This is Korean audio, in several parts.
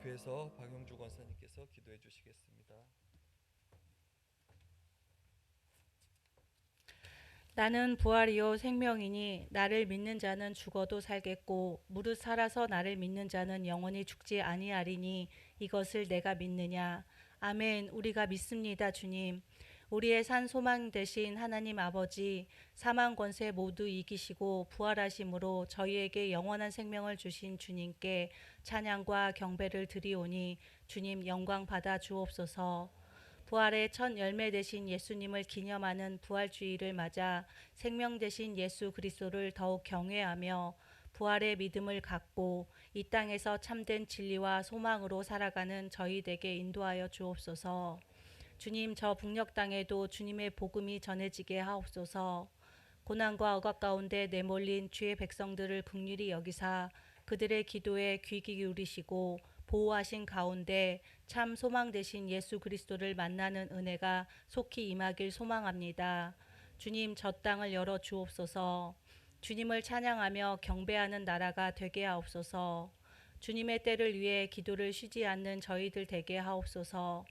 대표해서 박용주 권사님께서 기도해 주시겠습니다. 나는 부활이요 생명이니 나를 믿는 자는 죽어도 살겠고 무릇 살아서 나를 믿는 자는 영원히 죽지 아니하리니 이것을 내가 믿느냐. 아멘. 우리가 믿습니다. 주님. 우리의 산 소망 되신 하나님 아버지, 사망 권세 모두 이기시고 부활하심으로 저희에게 영원한 생명을 주신 주님께 찬양과 경배를 드리오니 주님 영광 받아 주옵소서. 부활의 첫 열매 되신 예수님을 기념하는 부활주의를 맞아 생명 되신 예수 그리스도를 더욱 경외하며 부활의 믿음을 갖고 이 땅에서 참된 진리와 소망으로 살아가는 저희에게 인도하여 주옵소서. 주님, 저 북녘 땅에도 주님의 복음이 전해지게 하옵소서. 고난과 억압 가운데 내몰린 주의 백성들을 긍휼히 여기사 그들의 기도에 귀 기울이시고 보호하신 가운데 참 소망 되신 예수 그리스도를 만나는 은혜가 속히 임하길 소망합니다. 주님, 저 땅을 열어 주옵소서. 주님을 찬양하며 경배하는 나라가 되게 하옵소서. 주님의 때를 위해 기도를 쉬지 않는 저희들 되게 하옵소서.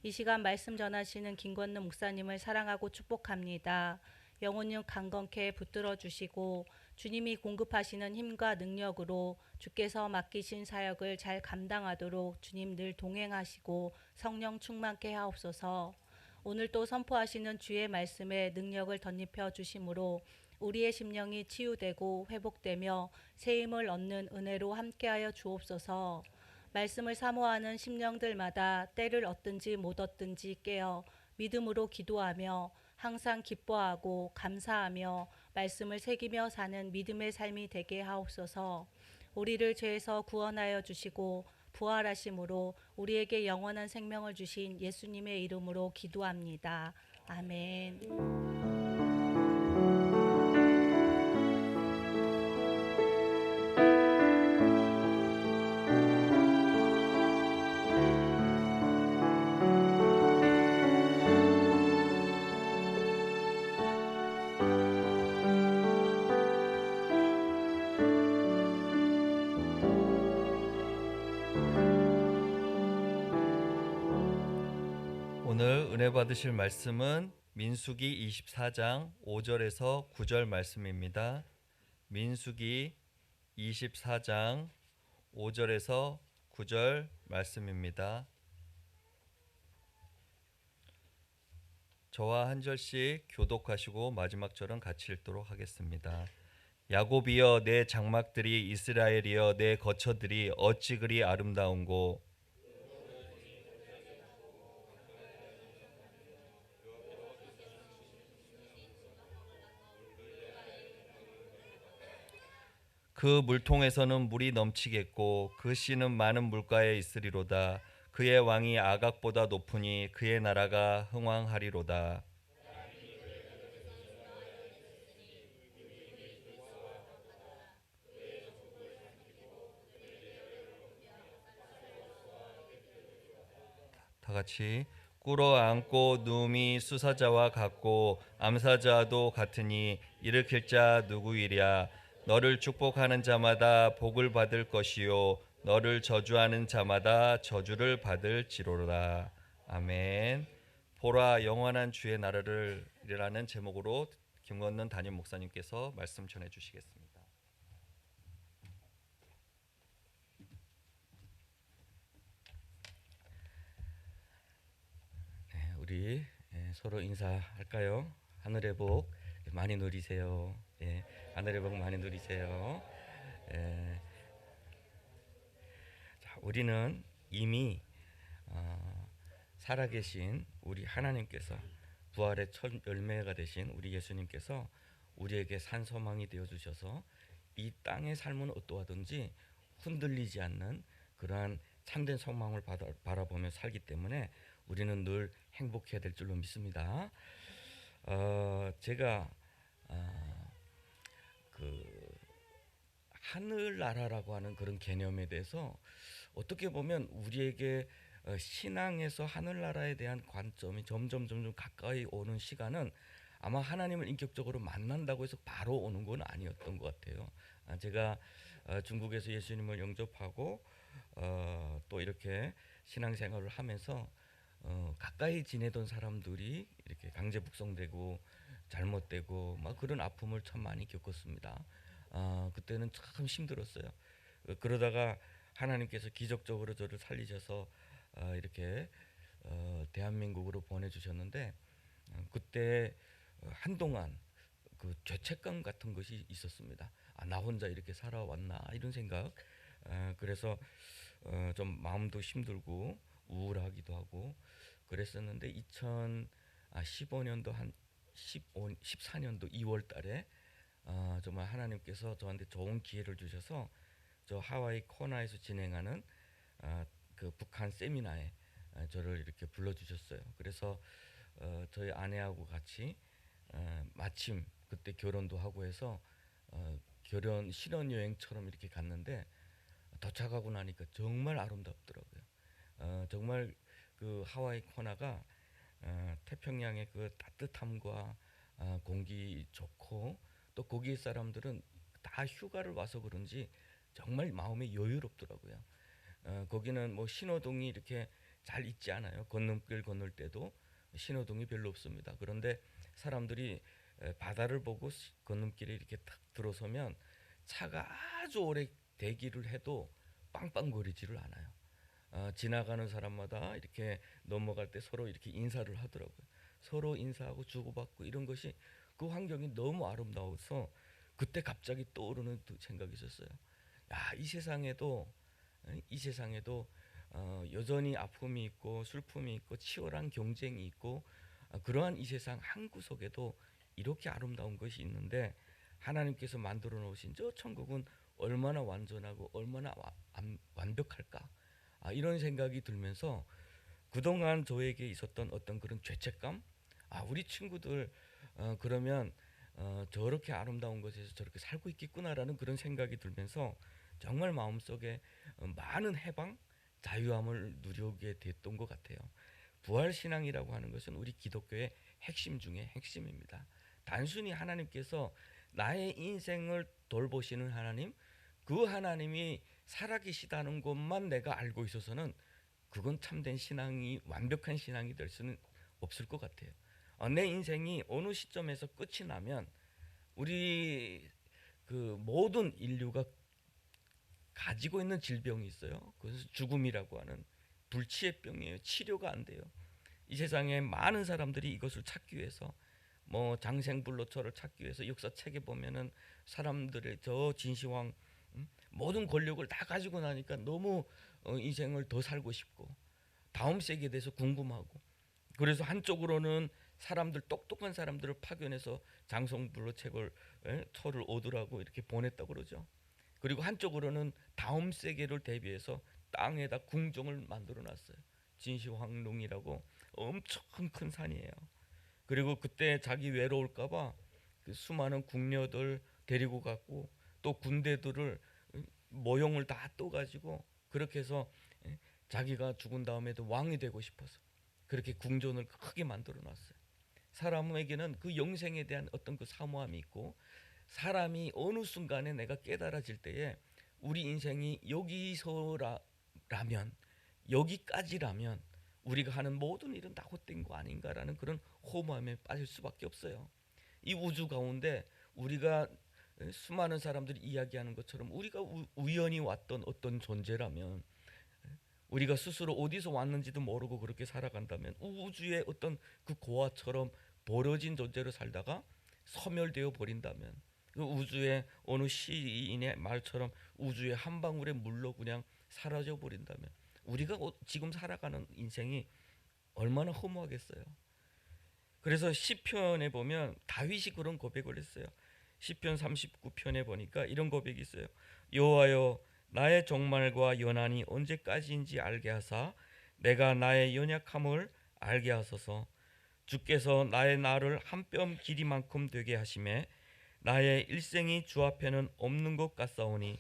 이 시간 말씀 전하시는 김건능 목사님을 사랑하고 축복합니다. 영혼을 강건케 붙들어 주시고 주님이 공급하시는 힘과 능력으로 주께서 맡기신 사역을 잘 감당하도록 주님 늘 동행하시고 성령 충만케 하옵소서. 오늘 또 선포하시는 주의 말씀에 능력을 덧입혀 주심으로 우리의 심령이 치유되고 회복되며 새 힘을 얻는 은혜로 함께하여 주옵소서. 말씀을 사모하는 심령들마다 때를 얻든지 못 얻든지 깨어 믿음으로 기도하며 항상 기뻐하고 감사하며 말씀을 새기며 사는 믿음의 삶이 되게 하옵소서. 우리를 죄에서 구원하여 주시고 부활하심으로 우리에게 영원한 생명을 주신 예수님의 이름으로 기도합니다. 아멘. 오늘 은혜 받으실 말씀은 민수기 24장 5절에서 9절 말씀입니다. 민수기 24장 5절에서 9절 말씀입니다. 저와 한 절씩 교독하시고 마지막 절은 같이 읽도록 하겠습니다. 야곱이여 내 장막들이, 이스라엘이여 내 거처들이 어찌 그리 아름다운고. 그 물통에서는 물이 넘치겠고 그 씨는 많은 물가에 있으리로다. 그의 왕이 아각보다 높으니 그의 나라가 흥왕하리로다. 다 같이. 꿇어 앉고 누움이 수사자와 같고 암사자도 같으니 일으킬 자 누구이랴. 너를 축복하는 자마다 복을 받을 것이요 너를 저주하는 자마다 저주를 받을지로라. 아멘. 보라 영원한 주의 나라를 이라는 제목으로 김건는 담임 목사님께서 말씀 전해 주시겠습니다. 우리 서로 인사할까요? 하늘의 복 많이 누리세요. 하늘의 복 많이 누리세요. 자, 우리는 이미 살아계신 우리 하나님께서 부활의 첫 열매가 되신 우리 예수님께서 우리에게 산소망이 되어 주셔서 이 땅의 삶은 어떠하든지 흔들리지 않는 그러한 참된 소망을 바라보며 살기 때문에 우리는 늘 행복해야 될 줄로 믿습니다. 제가 그 하늘나라라고 하는 그런 개념에 대해서 어떻게 보면 우리에게 신앙에서 하늘나라에 대한 관점이 점점 가까이 오는 시간은 아마 하나님을 인격적으로 만난다고 해서 바로 오는 건 아니었던 것 같아요. 제가 중국에서 예수님을 영접하고 또 이렇게 신앙생활을 하면서 가까이 지내던 사람들이 이렇게 강제 북송되고 잘못되고 막 그런 아픔을 참 많이 겪었습니다. 그때는 참 힘들었어요. 그러다가 하나님께서 기적적으로 저를 살리셔서 이렇게 대한민국으로 보내주셨는데 그때 한동안 그 죄책감 같은 것이 있었습니다. 나 혼자 이렇게 살아왔나 이런 생각. 그래서 좀 마음도 힘들고 우울하기도 하고 그랬었는데 2015년도 한 14년도 2월 달에 정말 하나님께서 저한테 좋은 기회를 주셔서 저 하와이 코나에서 진행하는 그 북한 세미나에 저를 이렇게 불러주셨어요. 그래서 저희 아내하고 같이 마침 그때 결혼도 하고 해서 결혼 신혼여행처럼 이렇게 갔는데 도착하고 나니까 정말 아름답더라고요. 정말 그 하와이 코나가 태평양의 그 따뜻함과 공기 좋고 또 거기 사람들은 다 휴가를 와서 그런지 정말 마음이 여유롭더라고요. 거기는 뭐 신호등이 이렇게 잘 있지 않아요. 건너길 건널 때도 신호등이 별로 없습니다. 그런데 사람들이 바다를 보고 건너길에 이렇게 탁 들어서면 차가 아주 오래 대기를 해도 빵빵거리지를 않아요. 지나가는 사람마다 이렇게 넘어갈 때 서로 이렇게 인사를 하더라고요. 서로 인사하고 주고받고 이런 것이 그 환경이 너무 아름다워서 그때 갑자기 떠오르는 생각이 있었어요. 야, 이 세상에도 여전히 아픔이 있고 슬픔이 있고 치열한 경쟁이 있고 그러한 이 세상 한 구석에도 이렇게 아름다운 것이 있는데 하나님께서 만들어 놓으신 저 천국은 얼마나 완전하고 얼마나 완벽할까 이런 생각이 들면서 그동안 저에게 있었던 어떤 그런 죄책감 우리 친구들 그러면 저렇게 아름다운 곳에서 저렇게 살고 있겠구나라는 그런 생각이 들면서 정말 마음속에 많은 해방 자유함을 누리게 됐던 것 같아요. 부활신앙이라고 하는 것은 우리 기독교의 핵심 중에 핵심입니다. 단순히 하나님께서 나의 인생을 돌보시는 하나님, 그 하나님이 살아계시다는 것만 내가 알고 있어서는 그건 참된 신앙이 완벽한 신앙이 될 수는 없을 것 같아요. 내 인생이 어느 시점에서 끝이 나면 우리 그 모든 인류가 가지고 있는 질병이 있어요. 그것은 죽음이라고 하는 불치의 병이에요. 치료가 안 돼요. 이 세상에 많은 사람들이 이것을 찾기 위해서 뭐 장생불로초를 찾기 위해서 역사책에 보면은 사람들의 저 진시황 모든 권력을 다 가지고 나니까 너무 인생을 더 살고 싶고 다음 세계에 대해서 궁금하고 그래서 한쪽으로는 사람들 똑똑한 사람들을 파견해서 장성불로책을 초를 얻으라고 이렇게 보냈다고 그러죠. 그리고 한쪽으로는 다음 세계를 대비해서 땅에다 궁정을 만들어 놨어요. 진시황릉이라고 엄청 큰 산이에요. 그리고 그때 자기 외로울까봐 그 수많은 궁녀들 데리고 갔고 또 군대들을 모형을 다 떠가지고 그렇게 해서 자기가 죽은 다음에도 왕이 되고 싶어서 그렇게 궁전을 크게 만들어 놨어요. 사람에게는 그 영생에 대한 어떤 그 사모함이 있고 사람이 어느 순간에 내가 깨달아질 때에 우리 인생이 여기서라면 여기까지라면 우리가 하는 모든 일은 다 헛된 거 아닌가라는 그런 허무함에 빠질 수밖에 없어요. 이 우주 가운데 우리가 수많은 사람들이 이야기하는 것처럼 우리가 우연히 왔던 어떤 존재라면 우리가 스스로 어디서 왔는지도 모르고 그렇게 살아간다면 우주의 어떤 그 고아처럼 버려진 존재로 살다가 소멸되어 버린다면 그 우주의 어느 시인의 말처럼 우주의 한 방울의 물로 그냥 사라져 버린다면 우리가 지금 살아가는 인생이 얼마나 허무하겠어요. 그래서 시편에 보면 다윗이 그런 고백을 했어요. 시편 39편에 보니까 이런 고백이 있어요. 여호와여 나의 종말과 연한이 언제까지인지 알게 하사 내가 나의 연약함을 알게 하소서. 주께서 나의 날을 한 뼘 길이만큼 되게 하심에 나의 일생이 주 앞에는 없는 것 같사오니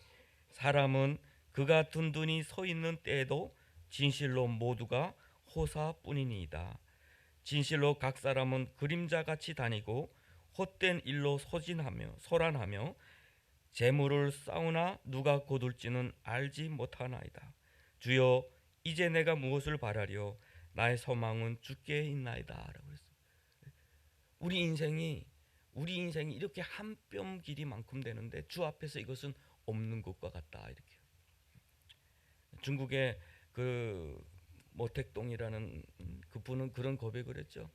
사람은 그가 든든히 서 있는 때에도 진실로 모두가 호사뿐이니이다. 진실로 각 사람은 그림자같이 다니고 헛된 일로 소란하며 재물을 쌓으나 누가 거둘지는 알지 못하나이다. 주여 이제 내가 무엇을 바라리요? 나의 소망은 주께 있나이다라고 했어요. 우리 인생이 이렇게 한 뼘 길이만큼 되는데 주 앞에서 이것은 없는 것과 같다 이렇게. 중국의 그 모택동이라는 그분은 그런 고백을 했죠.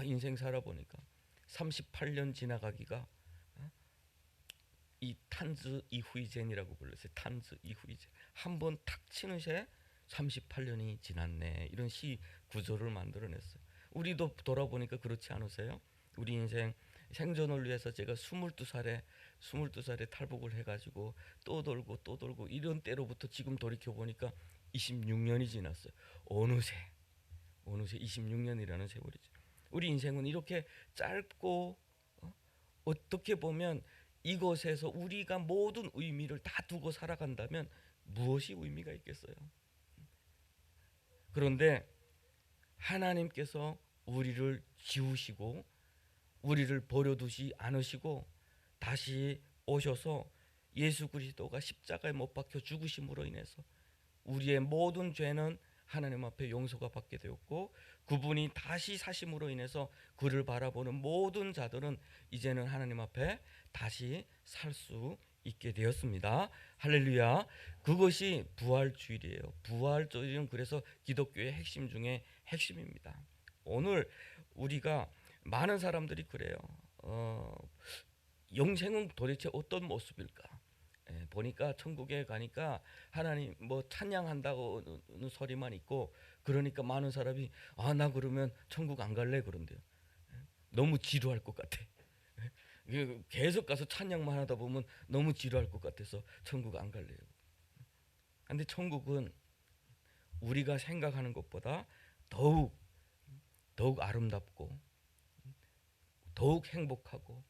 인생 살아보니까 38년 지나가기가 이 탄즈 이후이젠이라고 불렀어요. 탄즈 이후이젠. 한번 탁 치는 새 38년이 지났네. 이런 시 구조를 만들어냈어요. 우리도 돌아보니까 그렇지 않으세요? 우리 인생 생존을 위해서 제가 22살에 탈북을 해가지고 또 돌고 이런 때로부터 지금 돌이켜 보니까 26년이 지났어요. 어느새 26년이라는 세월이죠. 우리 인생은 이렇게 짧고 어떻게 보면 이것에서 우리가 모든 의미를 다 두고 살아간다면 무엇이 의미가 있겠어요? 그런데 하나님께서 우리를 지우시고 우리를 버려두지 않으시고 다시 오셔서 예수 그리스도가 십자가에 못 박혀 죽으심으로 인해서 우리의 모든 죄는 하나님 앞에 용서가 받게 되었고 그분이 다시 사심으로 인해서 그를 바라보는 모든 자들은 이제는 하나님 앞에 다시 살 수 있게 되었습니다. 할렐루야. 그것이 부활주일이에요. 부활주일은 그래서 기독교의 핵심 중에 핵심입니다. 오늘 우리가 많은 사람들이 그래요. 영생은 도대체 어떤 모습일까? 보니까 천국에 가니까 하나님 뭐 찬양한다고는 소리만 있고 그러니까 많은 사람이 나 그러면 천국 안 갈래 그런대요. 너무 지루할 것 같아. 계속 가서 찬양만 하다 보면 너무 지루할 것 같아서 천국 안 갈래요. 근데 천국은 우리가 생각하는 것보다 더욱 아름답고 더욱 행복하고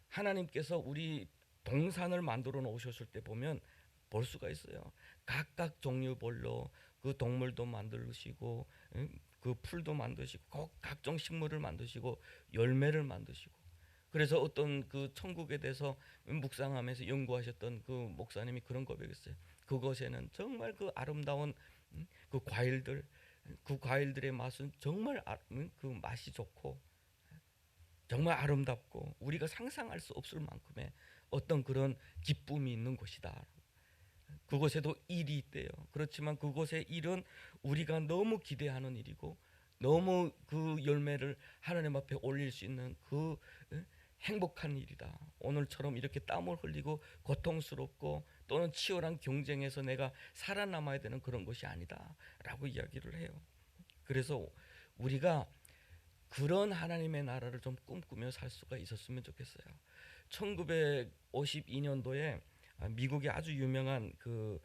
하나님께서 우리 동산을 만들어 놓으셨을 때 보면 볼 수가 있어요. 각각 종류별로 그 동물도 만드시고 그 풀도 만드시고 각종 식물을 만드시고 열매를 만드시고 그래서 어떤 그 천국에 대해서 묵상하면서 연구하셨던 그 목사님이 그런 고백했어요. 그곳에는 정말 그 아름다운 그 과일들의 맛은 정말 그 맛이 좋고 정말 아름답고 우리가 상상할 수 없을 만큼의 어떤 그런 기쁨이 있는 곳이다. 그곳에도 일이 있대요. 그렇지만 그곳의 일은 우리가 너무 기대하는 일이고 너무 그 열매를 하나님 앞에 올릴 수 있는 그 행복한 일이다. 오늘처럼 이렇게 땀을 흘리고 고통스럽고 또는 치열한 경쟁에서 내가 살아남아야 되는 그런 것이 아니다 라고 이야기를 해요. 그래서 우리가 그런 하나님의 나라를 좀 꿈꾸며 살 수가 있었으면 좋겠어요. 1952년도에 미국의 아주 유명한 그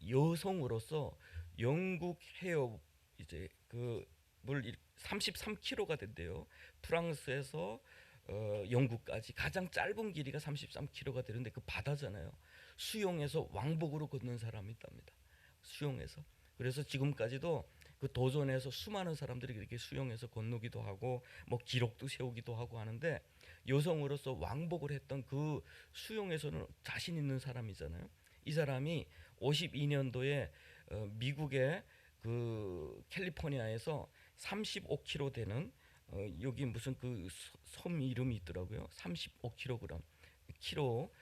여성으로서 영국 해협 이제 그물 33km가 된대요. 프랑스에서 영국까지 가장 짧은 길이가 33km가 되는데 그 바다잖아요. 수영해서 왕복으로 걷는 사람이 있답니다. 수영해서. 그래서 지금까지도 그 도전에서 수많은 사람들이 이렇게 수영해서 건너기도 하고 뭐 기록도 세우기도 하고 하는데 여성으로서 왕복을 했던 그 수영에서는 자신 있는 사람이잖아요. 이 사람이 52년도에 미국의 그 캘리포니아에서 35kg 되는 여기 무슨 그 섬 이름이 있더라고요. 35kg 키로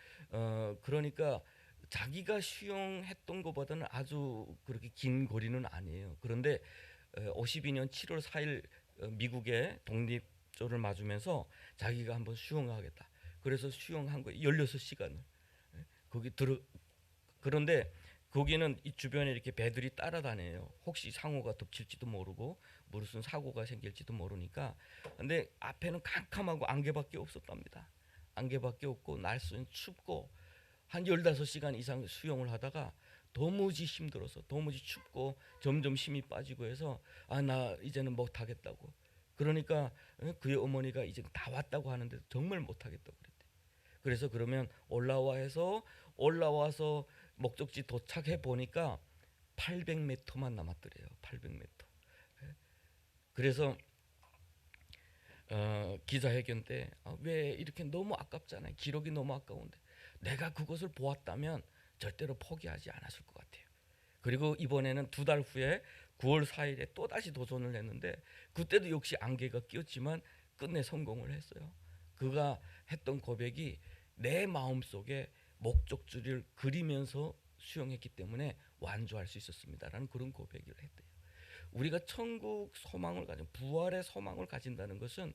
그러니까 자기가 수영했던 것보다는 아주 그렇게 긴 거리는 아니에요. 그런데 52년 7월 4일 미국의 독립절을 맞으면서 자기가 한번 수영하겠다. 그래서 수영한 거 16시간을 거기 들어. 그런데 거기는 이 주변에 이렇게 배들이 따라다녀요. 혹시 상호가 덮칠지도 모르고 무슨 사고가 생길지도 모르니까. 근데 앞에는 캄캄하고 안개밖에 없었답니다. 안개밖에 없고 날씨는 춥고 한 15시간 이상 수영을 하다가 도무지 힘들어서 도무지 춥고 점점 힘이 빠지고 해서 나 이제는 못 하겠다고. 그러니까 그의 어머니가 이제 다 왔다고 하는데 정말 못 하겠다고 그랬대. 그래서 그러면 올라와서 목적지 도착해 보니까 800m만 남았더래요. 800m. 그래서 기자회견 때 왜 이렇게 너무 아깝잖아요. 기록이 너무 아까운데 내가 그것을 보았다면 절대로 포기하지 않았을 것 같아요. 그리고 이번에는 2달 후에 9월 4일에 또 다시 도전을 했는데 그때도 역시 안개가 끼었지만 끝내 성공을 했어요. 그가 했던 고백이 내 마음속에 목적지를 그리면서 수영했기 때문에 완주할 수 있었습니다라는 그런 고백을 했대요. 우리가 천국 소망을 가진 부활의 소망을 가진다는 것은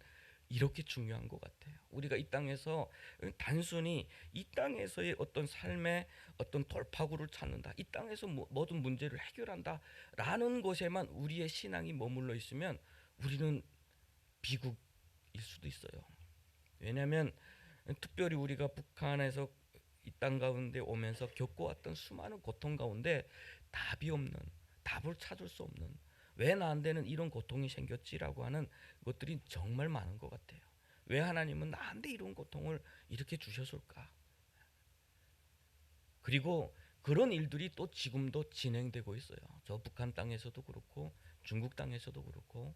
이렇게 중요한 것 같아요. 우리가 이 땅에서 단순히 이 땅에서의 어떤 삶의 어떤 돌파구를 찾는다, 이 땅에서 모든 문제를 해결한다라는 것에만 우리의 신앙이 머물러 있으면 우리는 비극일 수도 있어요. 왜냐하면 특별히 우리가 북한에서 이 땅 가운데 오면서 겪어왔던 수많은 고통 가운데 답이 없는, 답을 찾을 수 없는, 왜 나한테는 이런 고통이 생겼지라고 하는 것들이 정말 많은 것 같아요. 왜 하나님은 나한테 이런 고통을 이렇게 주셨을까? 그리고 그런 일들이 또 지금도 진행되고 있어요. 저 북한 땅에서도 그렇고 중국 땅에서도 그렇고,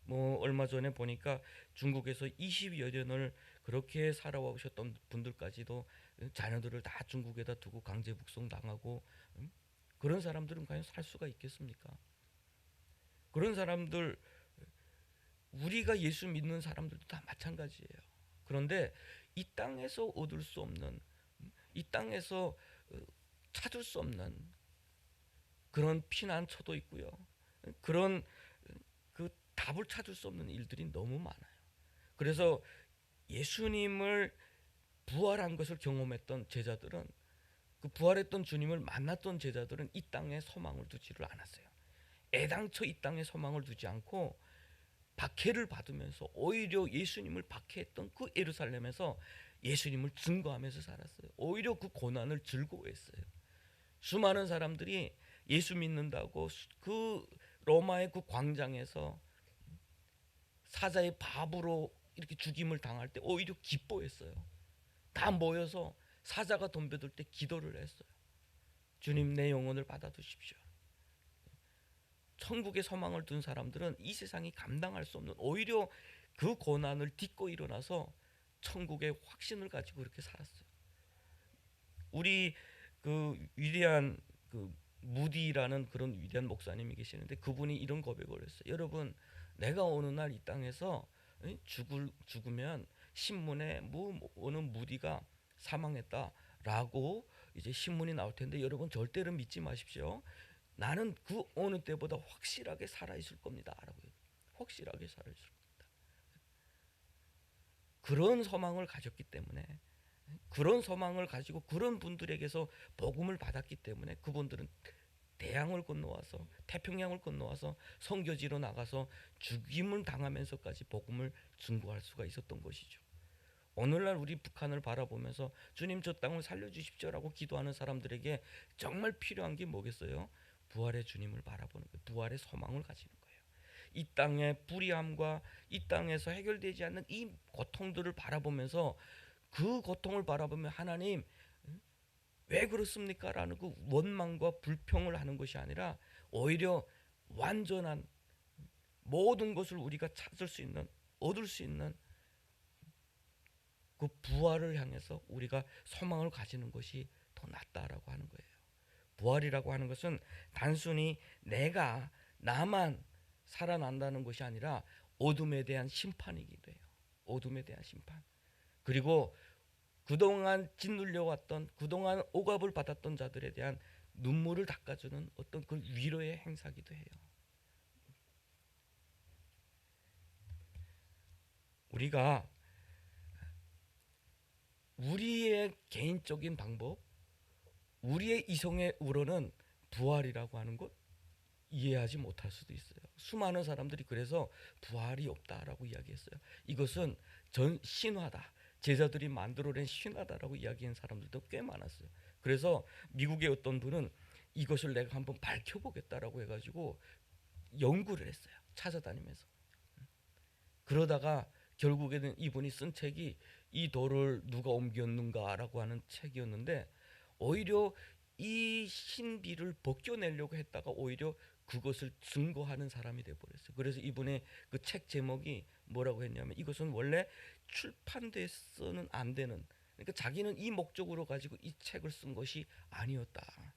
뭐 얼마 전에 보니까 중국에서 20여 년을 그렇게 살아오셨던 분들까지도 자녀들을 다 중국에다 두고 강제 북송 당하고, 그런 사람들은 과연 살 수가 있겠습니까? 그런 사람들, 우리가 예수 믿는 사람들도 다 마찬가지예요. 그런데 이 땅에서 얻을 수 없는, 이 땅에서 찾을 수 없는 그런 피난처도 있고요. 그런 그 답을 찾을 수 없는 일들이 너무 많아요. 그래서 예수님을 부활한 것을 경험했던 제자들은, 그 부활했던 주님을 만났던 제자들은 이 땅에 소망을 두지를 않았어요. 애당초 이 땅에 소망을 두지 않고 박해를 받으면서 오히려 예수님을 박해했던 그 예루살렘에서 예수님을 증거하면서 살았어요. 오히려 그 고난을 즐거워했어요. 수많은 사람들이 예수 믿는다고 그 로마의 그 광장에서 사자의 밥으로 이렇게 죽임을 당할 때 오히려 기뻐했어요. 다 모여서 사자가 덤벼들 때 기도를 했어요. 주님, 내 영혼을 받아두십시오. 천국의 소망을 둔 사람들은 이 세상이 감당할 수 없는, 오히려 그 고난을 딛고 일어나서 천국의 확신을 가지고 그렇게 살았어요. 우리 그 위대한 그 무디라는 그런 위대한 목사님이 계시는데 그분이 이런 고백을 했어요. 여러분, 내가 어느 날 이 땅에서 죽으면 신문에 어느 무디가 사망했다라고 이제 신문이 나올 텐데 여러분 절대로 믿지 마십시오. 나는 그 어느 때보다 확실하게 살아있을 겁니다라고. 확실하게 살아있을 겁니다. 그런 소망을 가졌기 때문에, 그런 소망을 가지고 그런 분들에게서 복음을 받았기 때문에 그분들은 대양을 건너와서, 태평양을 건너와서 선교지로 나가서 죽임을 당하면서까지 복음을 증거할 수가 있었던 것이죠. 오늘날 우리 북한을 바라보면서 주님 저 땅을 살려주십시오라고 기도하는 사람들에게 정말 필요한 게 뭐겠어요? 부활의 주님을 바라보는 거예요. 부활의 소망을 가지는 거예요. 이 땅의 불의함과 이 땅에서 해결되지 않는 이 고통들을 바라보면서, 그 고통을 바라보면 하나님 왜 그렇습니까? 라는 그 원망과 불평을 하는 것이 아니라 오히려 완전한 모든 것을 우리가 찾을 수 있는, 얻을 수 있는 그 부활을 향해서 우리가 소망을 가지는 것이 더 낫다라고 하는 거예요. 부활이라고 하는 것은 단순히 나만 살아난다는 것이 아니라 어둠에 대한 심판이기도 해요. 어둠에 대한 심판. 그리고 그동안 짓눌려 왔던, 그동안 억압을 받았던 자들에 대한 눈물을 닦아주는 어떤 그 위로의 행사기도 해요. 우리가 우리의 개인적인 방법, 우리의 이성의 우러는 부활이라고 하는 것 이해하지 못할 수도 있어요. 수많은 사람들이 그래서 부활이 없다라고 이야기했어요. 이것은 신화다, 제자들이 만들어낸 신화다라고 이야기한 사람들도 꽤 많았어요. 그래서 미국의 어떤 분은 이것을 내가 한번 밝혀보겠다라고 해가지고 연구를 했어요. 찾아다니면서. 그러다가 결국에는 이분이 쓴 책이 이 돌을 누가 옮겼는가라고 하는 책이었는데, 오히려 이 신비를 벗겨내려고 했다가 오히려 그것을 증거하는 사람이 되어버렸어요. 그래서 이분의 그 책 제목이 뭐라고 했냐면, 이것은 원래 출판돼서는 안 되는, 그러니까 자기는 이 목적으로 가지고 이 책을 쓴 것이 아니었다.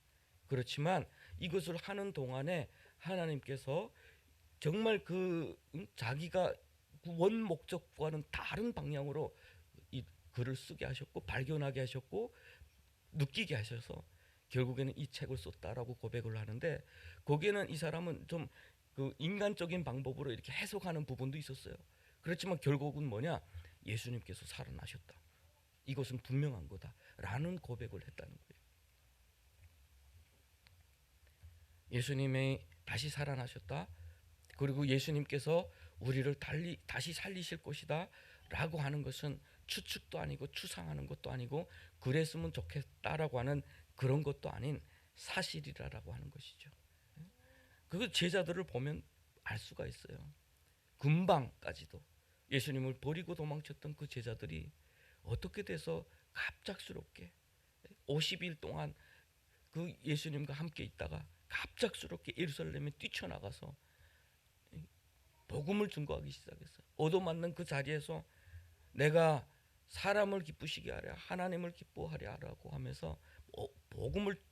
그렇지만 이것을 하는 동안에 하나님께서 정말 자기가 원 목적과는 다른 방향으로 이 글을 쓰게 하셨고 발견하게 하셨고 느끼게 하셔서 결국에는 이 책을 썼다라고 고백을 하는데, 거기에는 이 사람은 좀 그 인간적인 방법으로 이렇게 해석하는 부분도 있었어요. 그렇지만 결국은 뭐냐, 예수님께서 살아나셨다, 이것은 분명한 거다라는 고백을 했다는 거예요. 예수님이 다시 살아나셨다, 그리고 예수님께서 우리를 다시 살리실 것이다 라고 하는 것은 추측도 아니고 추상하는 것도 아니고 그랬으면 좋겠다라고 하는 그런 것도 아닌 사실이라고 하는 것이죠. 그 제자들을 보면 알 수가 있어요. 금방까지도 예수님을 버리고 도망쳤던 그 제자들이 어떻게 돼서 갑작스럽게 50일 동안 그 예수님과 함께 있다가 갑작스럽게 예루살렘에 뛰쳐나가서 복음을 증거하기 시작했어요. 얻어맞는 그 자리에서 내가 사람을 기쁘시게 하랴 하나님을 기뻐하랴 라고 하면서 복음을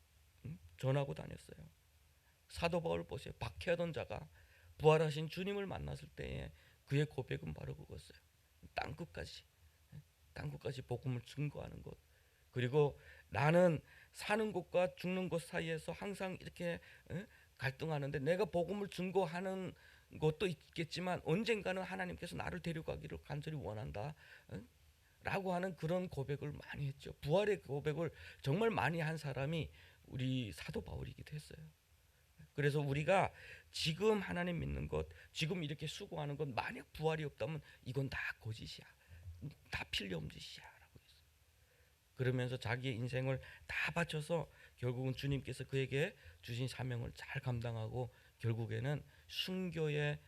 전하고 다녔어요. 사도 바울 보세요. 박해하던 자가 부활하신 주님을 만났을 때에 그의 고백은 바로 그거였어요. 땅끝까지 복음을 증거하는 것. 그리고 나는 사는 곳과 죽는 곳 사이에서 항상 이렇게 갈등하는데 내가 복음을 증거하는 것도 있겠지만 언젠가는 하나님께서 나를 데려가기를 간절히 원한다 라고 하는 그런 고백을 많이 했죠. 부활의 고백을 정말 많이 한 사람이 우리 사도 바울이기도 했어요. 그래서 우리가 지금 하나님 믿는 것, 지금 이렇게 수고하는 것, 만약 부활이 없다면 이건 다 거짓이야, 다 필요없는 짓이야 라고 했어요. 그러면서 자기의 인생을 다 바쳐서 결국은 주님께서 그에게 주신 사명을 잘 감당하고 결국에는 순교의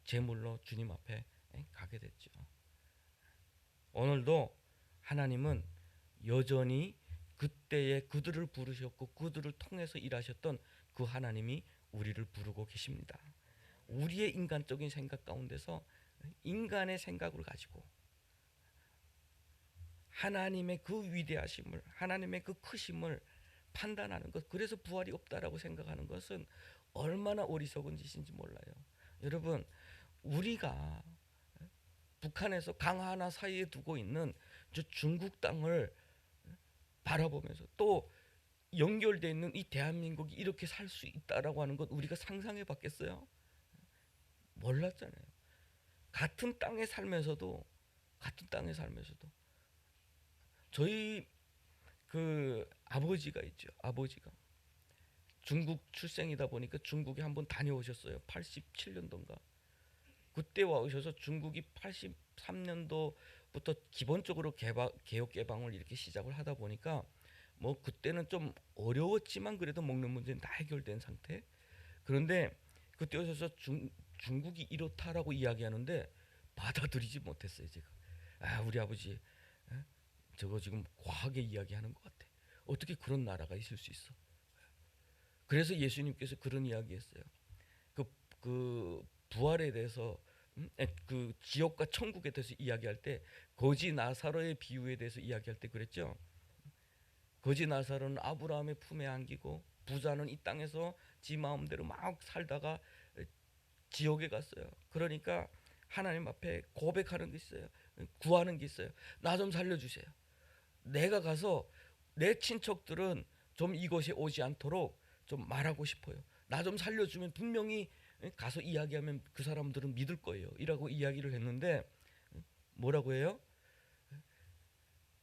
제물로 주님 앞에 가게 됐죠. 오늘도 하나님은 여전히 그때에 그들을 부르셨고 그들을 통해서 일하셨던 그 하나님이 우리를 부르고 계십니다. 우리의 인간적인 생각 가운데서 인간의 생각을 가지고 하나님의 그 위대하심을, 하나님의 그 크심을 판단하는 것, 그래서 부활이 없다라고 생각하는 것은 얼마나 어리석은 짓인지 몰라요. 여러분, 우리가 북한에서 강 하나 사이에 두고 있는 저 중국 땅을 바라보면서 또 연결되어 있는 이 대한민국이 이렇게 살 수 있다라고 하는 것 우리가 상상해 봤겠어요? 몰랐잖아요. 같은 땅에 살면서도 저희 그 아버지가 있죠. 아버지가 중국 출생이다 보니까 중국에 한번 다녀오셨어요. 87년도인가. 그때 와 오셔서 중국이 83년도부터 기본적으로 개혁 개방을 이렇게 시작을 하다 보니까 뭐 그때는 좀 어려웠지만 그래도 먹는 문제는 다 해결된 상태. 그런데 그때 오셔서 중국이 이렇다라고 이야기하는데 받아들이지 못했어요. 제가 우리 아버지 저거 지금 과하게 이야기하는 것 같아. 어떻게 그런 나라가 있을 수 있어? 그래서 예수님께서 그런 이야기했어요. 그 부활에 대해서 그 지옥과 천국에 대해서 이야기할 때 거지 나사로의 비유에 대해서 이야기할 때 그랬죠. 거지 나사로는 아브라함의 품에 안기고 부자는 이 땅에서 지 마음대로 막 살다가 지옥에 갔어요. 그러니까 하나님 앞에 고백하는 게 있어요. 구하는 게 있어요. 나 좀 살려주세요. 내가 가서 내 친척들은 좀 이곳에 오지 않도록 좀 말하고 싶어요. 나 좀 살려주면 분명히 가서 이야기하면 그 사람들은 믿을 거예요. 이라고 이야기를 했는데 뭐라고 해요?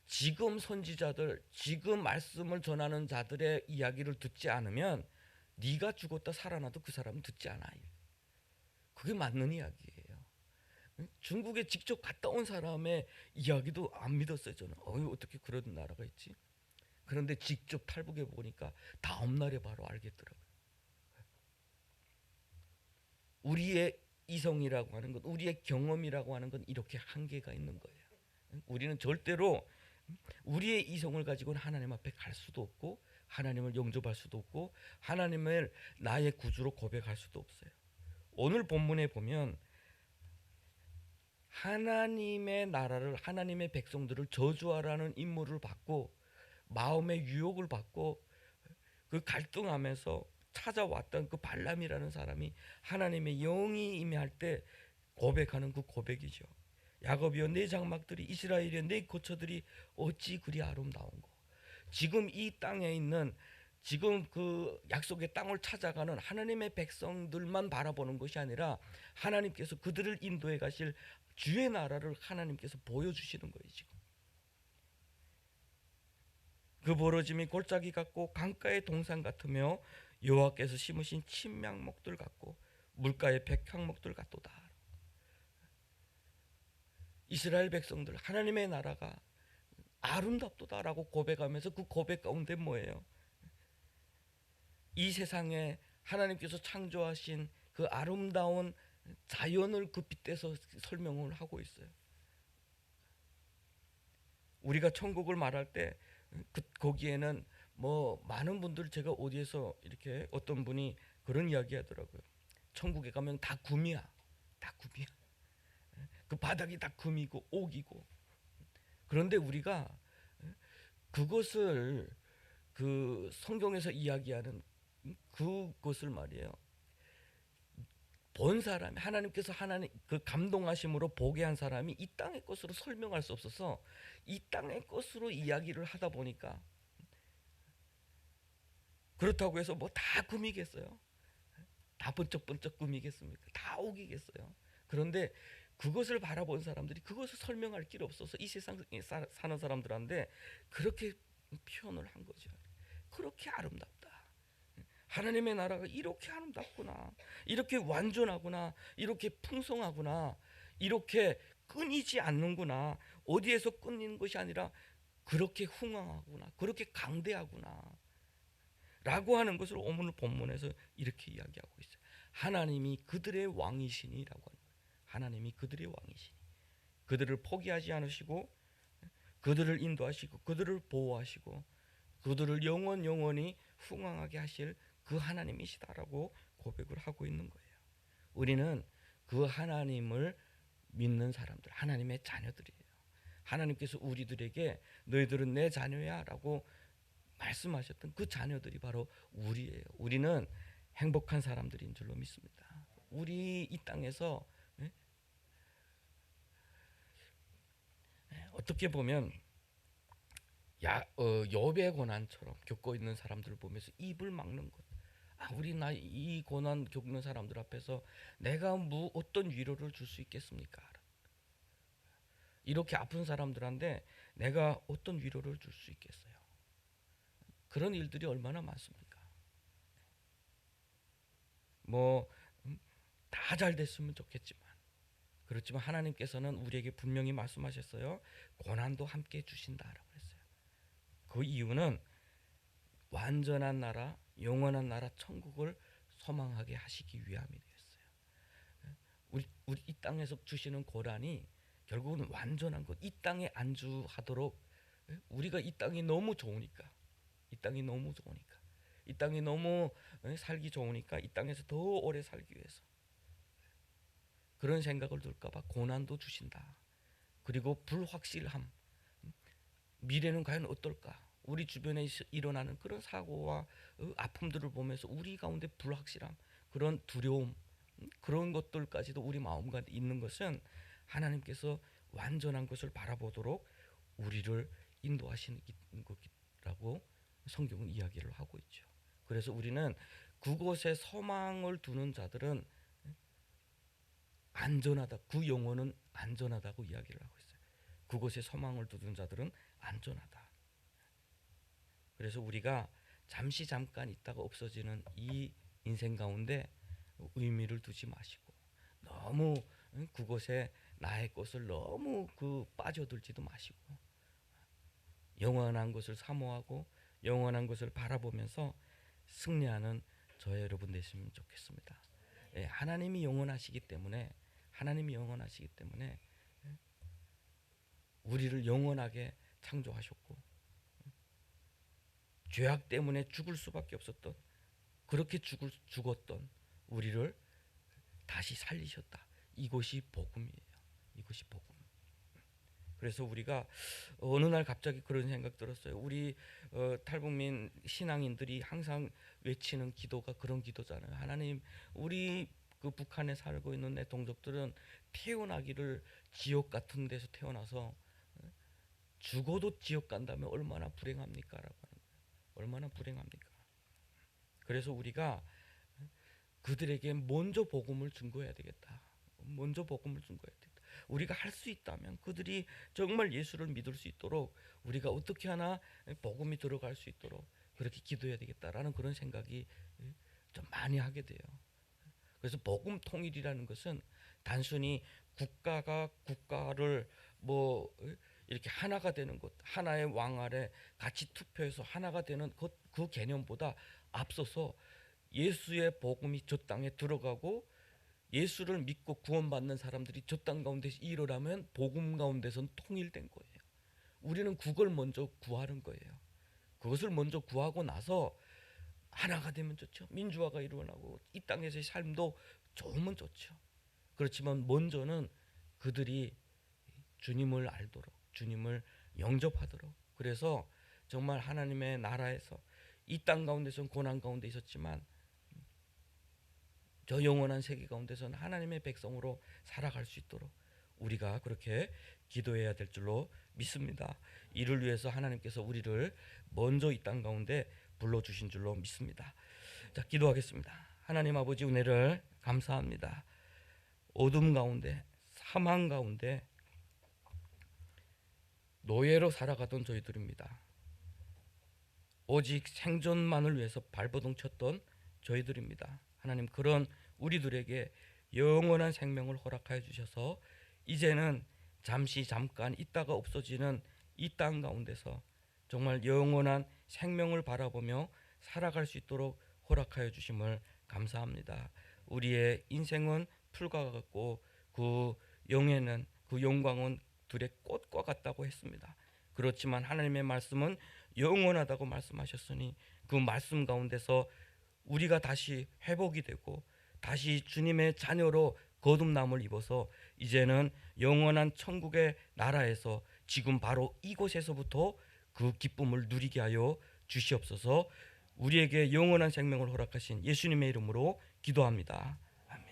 지금 선지자들, 지금 말씀을 전하는 자들의 이야기를 듣지 않으면 네가 죽었다 살아나도 그 사람은 듣지 않아요. 그게 맞는 이야기예요. 중국에 직접 갔다 온 사람의 이야기도 안 믿었어요. 저는 어떻게 그런 나라가 있지? 그런데 직접 탈북해 보니까 다음 날에 바로 알겠더라고요. 우리의 이성이라고 하는 것, 우리의 경험이라고 하는 건 이렇게 한계가 있는 거예요. 우리는 절대로 우리의 이성을 가지고는 하나님 앞에 갈 수도 없고 하나님을 영접할 수도 없고 하나님을 나의 구주로 고백할 수도 없어요. 오늘 본문에 보면 하나님의 나라를, 하나님의 백성들을 저주하라는 임무를 받고 마음의 유혹을 받고 그 갈등하면서 찾아왔던 그 발람이라는 사람이 하나님의 영이 임할 때 고백하는 그 고백이죠. 야곱이여 내 장막들이, 이스라엘이여 내 거처들이 어찌 그리 아름다운고. 지금 이 땅에 있는, 지금 그 약속의 땅을 찾아가는 하나님의 백성들만 바라보는 것이 아니라 하나님께서 그들을 인도해 가실 주의 나라를 하나님께서 보여주시는 거예요. 지금 그 벌어짐이 골짜기 같고 강가의 동산 같으며 여호와께서 심으신 침향목들 같고 물가의 백향목들 같도다. 이스라엘 백성들, 하나님의 나라가 아름답도다라고 고백하면서 그 고백 가운데 뭐예요? 이 세상에 하나님께서 창조하신 그 아름다운 자연을 그 빗대서 설명을 하고 있어요. 우리가 천국을 말할 때 거기에는 뭐 많은 분들, 제가 어디에서 이렇게 어떤 분이 그런 이야기 하더라고요. 천국에 가면 다 금이야. 다 금이야. 그 바닥이 다 금이고 옥이고. 그런데 우리가 그것을, 그 성경에서 이야기하는 그것을 말이에요, 본 사람이, 하나님께서 하나님 그 감동하심으로 보게 한 사람이 이 땅의 것으로 설명할 수 없어서 이 땅의 것으로 이야기를 하다 보니까, 그렇다고 해서 뭐 다 금이겠어요? 다 번쩍번쩍 금이겠습니까? 다 옥이겠어요? 그런데 그것을 바라본 사람들이 그것을 설명할 길 없어서 이 세상에 사는 사람들한테 그렇게 표현을 한 거죠. 그렇게 아름답다. 하나님의 나라가 이렇게 아름답구나, 이렇게 완전하구나, 이렇게 풍성하구나, 이렇게 끊이지 않는구나, 어디에서 끊이는 것이 아니라 그렇게 흥왕하구나, 그렇게 강대하구나 라고 하는 것을 오늘 본문에서 이렇게 이야기하고 있어요. 하나님이 그들의 왕이시니라고 하는 거예요. 하나님이 그들의 왕이시니, 그들을 포기하지 않으시고 그들을 인도하시고 그들을 보호하시고 그들을 영원히 흥왕하게 하실 그 하나님이시다라고 고백을 하고 있는 거예요. 우리는 그 하나님을 믿는 사람들, 하나님의 자녀들이에요. 하나님께서 우리들에게 너희들은 내 자녀야 라고 말씀하셨던 그 자녀들이 바로 우리예요. 우리는 행복한 사람들인 줄로 믿습니다. 우리 이 땅에서 어떻게 보면 욥의 고난처럼 겪고 있는 사람들을 보면서 입을 막는 것. 우리 이 고난 겪는 사람들 앞에서 내가 어떤 위로를 줄 수 있겠습니까? 이렇게 아픈 사람들한테 내가 어떤 위로를 줄 수 있겠어요? 그런 일들이 얼마나 많습니까? 뭐 다 잘 됐으면 좋겠지만, 그렇지만 하나님께서는 우리에게 분명히 말씀하셨어요. 고난도 함께 주신다라고 했어요. 그 이유는 완전한 나라, 영원한 나라 천국을 소망하게 하시기 위함이었어요. 우리 이 땅에서 주시는 고난이 결국은 완전한 것, 이 땅에 안주하도록, 우리가 이 땅이 너무 좋으니까, 이 땅이 너무 좋으니까, 이 땅이 너무 살기 좋으니까 이 땅에서 더 오래 살기 위해서 그런 생각을 들까봐 고난도 주신다. 그리고 불확실함, 미래는 과연 어떨까? 우리 주변에 일어나는 그런 사고와 아픔들을 보면서 우리 가운데 불확실함, 그런 두려움, 그런 것들까지도 우리 마음 가운데 있는 것은 하나님께서 완전한 것을 바라보도록 우리를 인도하시는 것이라고 성경은 이야기를 하고 있죠. 그래서 우리는 그곳에 소망을 두는 자들은 안전하다, 그 영혼은 안전하다고 이야기를 하고 있어요. 그곳에 소망을 두는 자들은 안전하다. 그래서 우리가 잠깐 있다가 없어지는 이 인생 가운데 의미를 두지 마시고, 너무 그곳에 나의 것을 너무 빠져들지도 마시고, 영원한 것을 사모하고 영원한 것을 바라보면서 승리하는 저의 여러분 되시면 좋겠습니다. 하나님이 영원하시기 때문에, 우리를 영원하게 창조하셨고, 죄악 때문에 죽을 수밖에 없었던, 그렇게 죽었던 우리를 다시 살리셨다. 이것이 복음이에요. 이것이 복음. 그래서 우리가 어느 날 갑자기 그런 생각 들었어요. 우리 탈북민 신앙인들이 항상 외치는 기도가 그런 기도잖아요. 하나님, 우리 그 북한에 살고 있는 내 동족들은 태어나기를 지옥 같은 데서 태어나서 죽어도 지옥 간다면 얼마나 불행합니까라고 하는 거예요. 얼마나 불행합니까? 그래서 우리가 그들에게 먼저 복음을 증거해야 되겠다. 먼저 복음을 증거해야 되겠다. 우리가 할 수 있다면 그들이 정말 예수를 믿을 수 있도록 우리가 어떻게 하나 복음이 들어갈 수 있도록 그렇게 기도해야 되겠다라는 그런 생각이 좀 많이 하게 돼요. 그래서 복음 통일이라는 것은 단순히 국가가 국가를 뭐 이렇게 하나가 되는 것, 하나의 왕 아래 같이 투표해서 하나가 되는 그 개념보다 앞서서 예수의 복음이 저 땅에 들어가고 예수를 믿고 구원받는 사람들이 저 땅 가운데서 일어나면 복음 가운데선 통일된 거예요. 우리는 그걸 먼저 구하는 거예요. 그것을 먼저 구하고 나서 하나가 되면 좋죠. 민주화가 일어나고 이 땅에서의 삶도 좋으면 좋죠. 그렇지만 먼저는 그들이 주님을 알도록, 주님을 영접하도록. 그래서 정말 하나님의 나라에서 이 땅 가운데서는 고난 가운데 있었지만 저 영원한 세계 가운데서는 하나님의 백성으로 살아갈 수 있도록 우리가 그렇게 기도해야 될 줄로 믿습니다. 이를 위해서 하나님께서 우리를 먼저 이 땅 가운데 불러주신 줄로 믿습니다. 자, 기도하겠습니다. 하나님 아버지, 은혜를 감사합니다. 어둠 가운데, 사망 가운데 노예로 살아가던 저희들입니다. 오직 생존만을 위해서 발버둥 쳤던 저희들입니다. 하나님, 그런 우리들에게 영원한 생명을 허락하여 주셔서 이제는 잠시 잠깐 있다가 없어지는 이 땅 가운데서 정말 영원한 생명을 바라보며 살아갈 수 있도록 허락하여 주심을 감사합니다. 우리의 인생은 풀과 같고 그 영예는, 그 영광은 들의 꽃과 같다고 했습니다. 그렇지만 하나님의 말씀은 영원하다고 말씀하셨으니 그 말씀 가운데서 우리가 다시 회복이 되고 다시 주님의 자녀로 거듭남을 입어서 이제는 영원한 천국의 나라에서 지금 바로 이곳에서부터 그 기쁨을 누리게 하여 주시옵소서. 우리에게 영원한 생명을 허락하신 예수님의 이름으로 기도합니다. 아멘.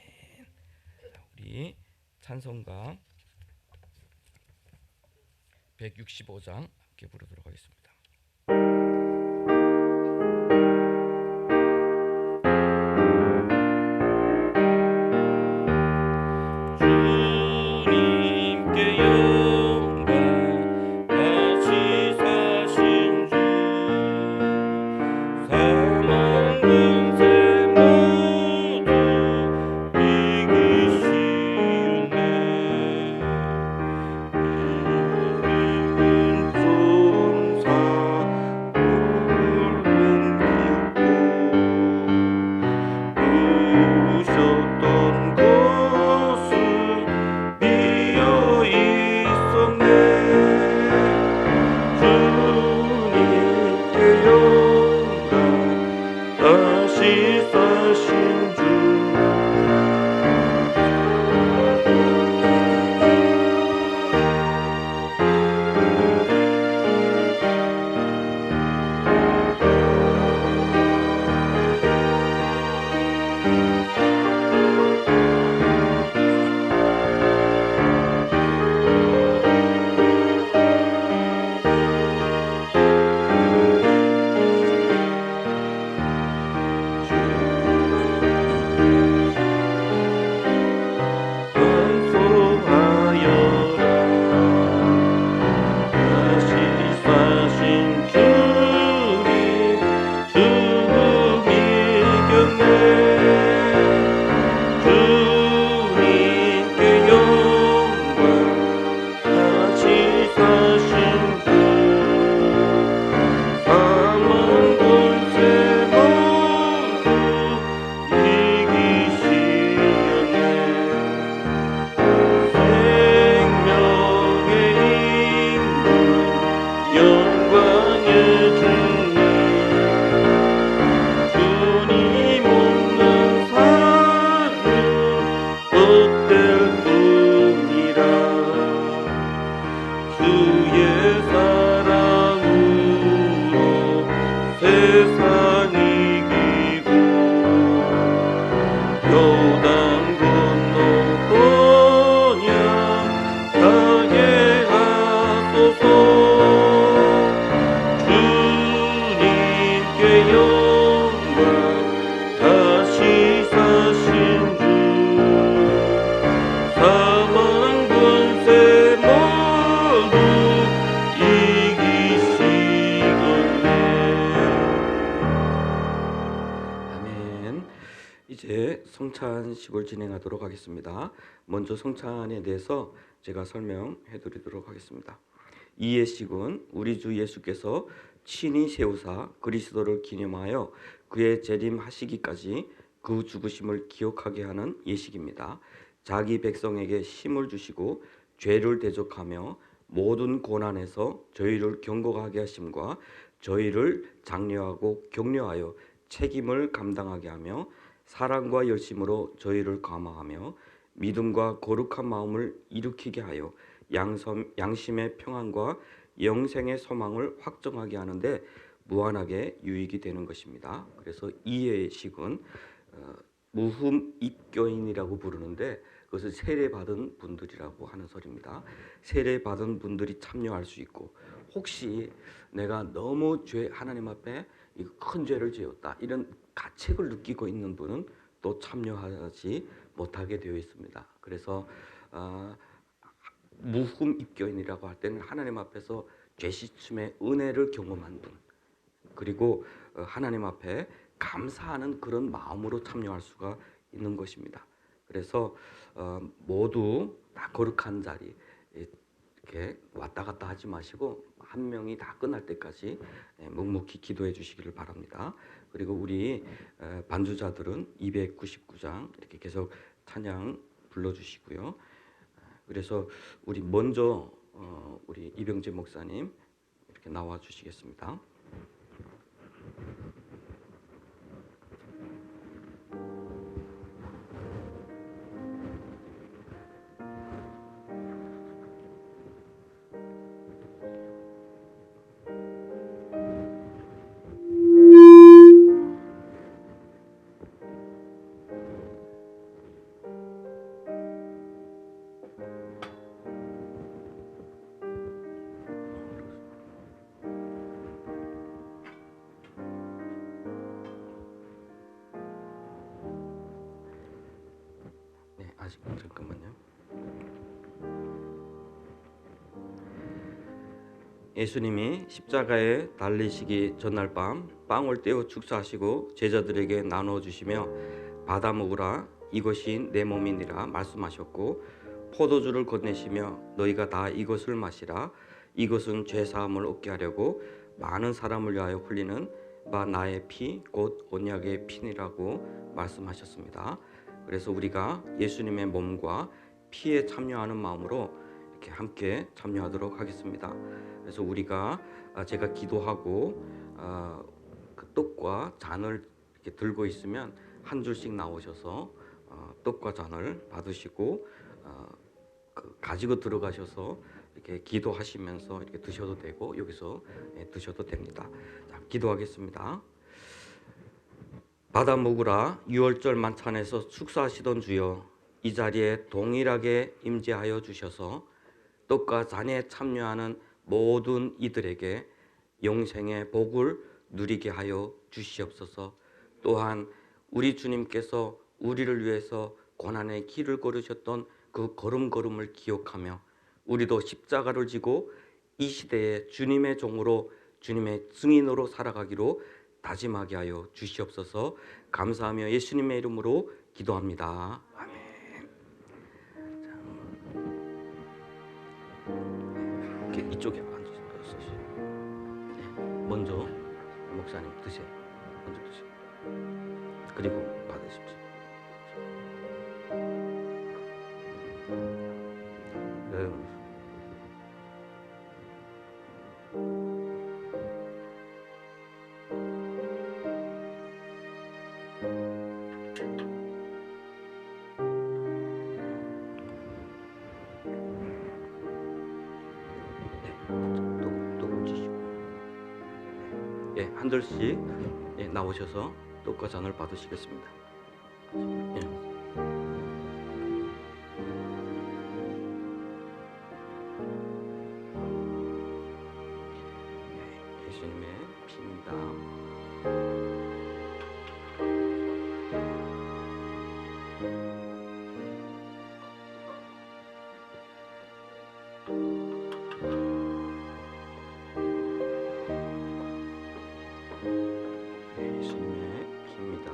우리 찬송가 165장 함께 부르도록 하겠습니다. 주님께 영광 다시 사신 주 사망 권세 모두 이기시네. 이기는 이렇게 성찬식을 진행하도록 하겠습니다. 먼저 성찬에 대해서 제가 설명해 드리도록 하겠습니다. 이 예식은 우리 주 예수께서 친히 세우사 그리스도를 기념하여 그의 재림하시기까지 그 죽으심을 기억하게 하는 예식입니다. 자기 백성에게 힘을 주시고 죄를 대적하며 모든 고난에서 저희를 경고하게 하심과 저희를 장려하고 격려하여 책임을 감당하게 하며 사랑과 열심으로 저희를 감화하며 믿음과 거룩한 마음을 일으키게 하여 양심의 평안과 영생의 소망을 확정하게 하는데 무한하게 유익이 되는 것입니다. 그래서 이 예식은 무흠 입교인이라고 부르는데 그것을 세례받은 분들이라고 하는 소리입니다. 세례받은 분들이 참여할 수 있고 혹시 내가 너무 하나님 앞에 큰 죄를 지었다 이런 가책을 느끼고 있는 분은 또 참여하지 못하게 되어 있습니다. 그래서 무흠 입교인이라고 할 때는 하나님 앞에서 죄시춤의 은혜를 경험한 분, 그리고 하나님 앞에 감사하는 그런 마음으로 참여할 수가 있는 것입니다. 그래서 모두 다 거룩한 자리 이렇게 왔다 갔다 하지 마시고 한 명이 다 끝날 때까지 묵묵히 기도해 주시기를 바랍니다. 그리고 우리 반주자들은 299장 이렇게 계속 찬양 불러주시고요. 그래서 우리 먼저 우리 이병재 목사님 이렇게 나와 주시겠습니다. 네, 아직 잠깐만요. 예수님이 십자가에 달리시기 전날 밤 빵을 떼어 축사하시고 제자들에게 나누어 주시며 받아 먹으라 이것이 내 몸이니라 말씀하셨고 포도주를 건네시며 너희가 다 이것을 마시라 이것은 죄 사함을 얻게 하려고 많은 사람을 위하여 흘리는 바 나의 피 곧 언약의 피니라고 말씀하셨습니다. 그래서 우리가 예수님의 몸과 피에 참여하는 마음으로 이렇게 함께 참여하도록 하겠습니다. 그래서 우리가 제가 기도하고 그 떡과 잔을 이렇게 들고 있으면 한 줄씩 나오셔서 떡과 잔을 받으시고 가지고 들어가셔서 이렇게 기도하시면서 이렇게 드셔도 되고 여기서 드셔도 됩니다. 자, 기도하겠습니다. 받아 먹으라 유월절 만찬에서 축사하시던 주여 이 자리에 동일하게 임재하여 주셔서 떡과 잔에 참여하는 모든 이들에게 영생의 복을 누리게 하여 주시옵소서. 또한 우리 주님께서 우리를 위해서 고난의 길을 걸으셨던 그 걸음걸음을 기억하며 우리도 십자가를 지고 이 시대에 주님의 종으로 주님의 증인으로 살아가기로 다짐하게 하여 주시옵소서. 감사하며 예수님의 이름으로 기도합니다. 아멘. 이쪽에 앉으세요. 먼저 목사님 드세요. 먼저 드세요. 그리고 받으십시오. 한 절씩 나오셔서 떡과 잔을 받으시겠습니다. 예수님의 피입니다. 예수님의 피입니다.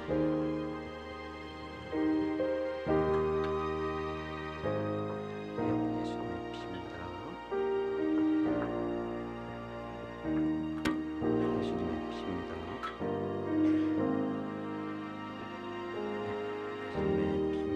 예수님의 피입니다. 예수님의 피입니다. 예수님의 피입니다. 예수님의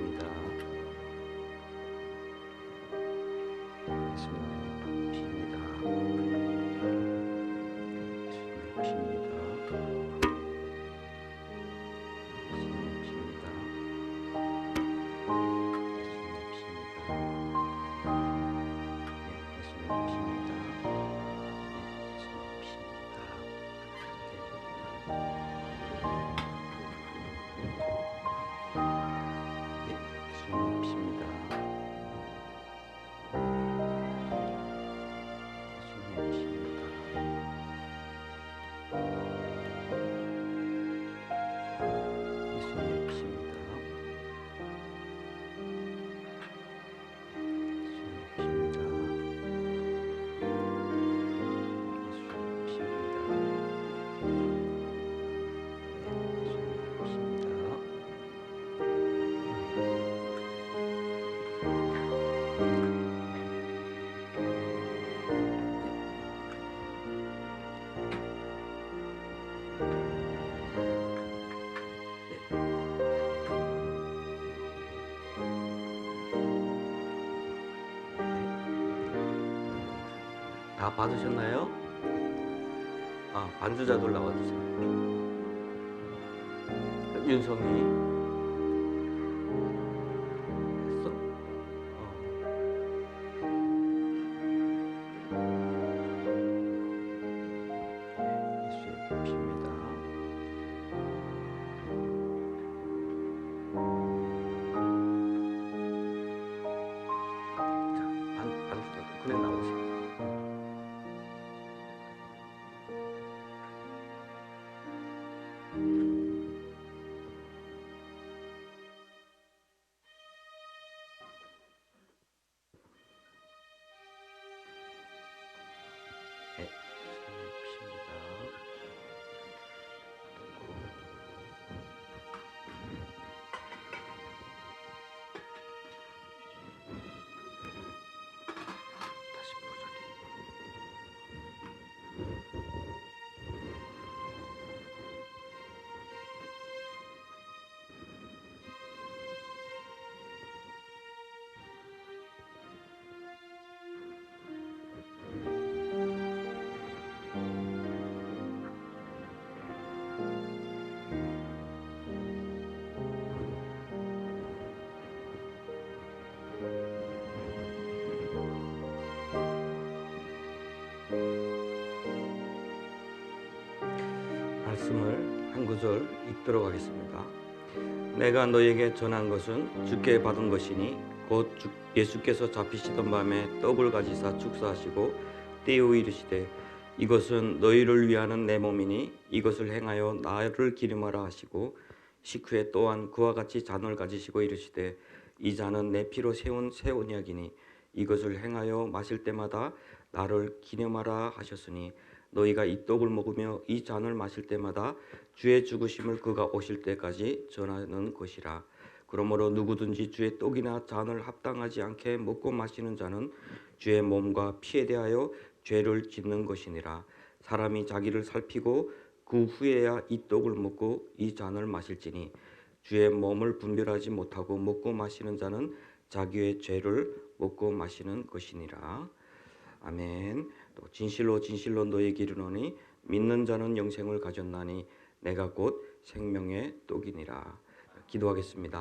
피입니다. 예수님의 피입니다. 예수님의 피입니다. 다 받으셨나요? 반주자들 나와주세요. 윤성이 했어? 예수의 피입니다. 자, 반주자들 그래 나오세요. 네, 피입니다. 다시 보자. 말씀을 한 구절 읽도록 하겠습니다. 내가 너에게 전한 것은 주께 받은 것이니 곧 예수께서 잡히시던 밤에 떡을 가지사 축사하시고 떼어 이르시되 이것은 너희를 위하는 내 몸이니 이것을 행하여 나를 기름하라 하시고 식후에 또한 그와 같이 잔을 가지시고 이르시되 이 잔은 내 피로 세운 새 언약이니 이것을 행하여 마실 때마다 나를 기념하라 하셨으니 너희가 이 떡을 먹으며 이 잔을 마실 때마다 주의 죽으심을 그가 오실 때까지 전하는 것이라. 그러므로 누구든지 주의 떡이나 잔을 합당하지 않게 먹고 마시는 자는 주의 몸과 피에 대하여 죄를 짓는 것이니라. 사람이 자기를 살피고 그 후에야 이 떡을 먹고 이 잔을 마실지니 주의 몸을 분별하지 못하고 먹고 마시는 자는 자기의 죄를 먹고 마시는 것이니라. 아멘. 또 진실로 진실로 너희에게 이르노니 믿는 자는 영생을 가졌나니 내가 곧 생명의 떡이니라. 기도하겠습니다.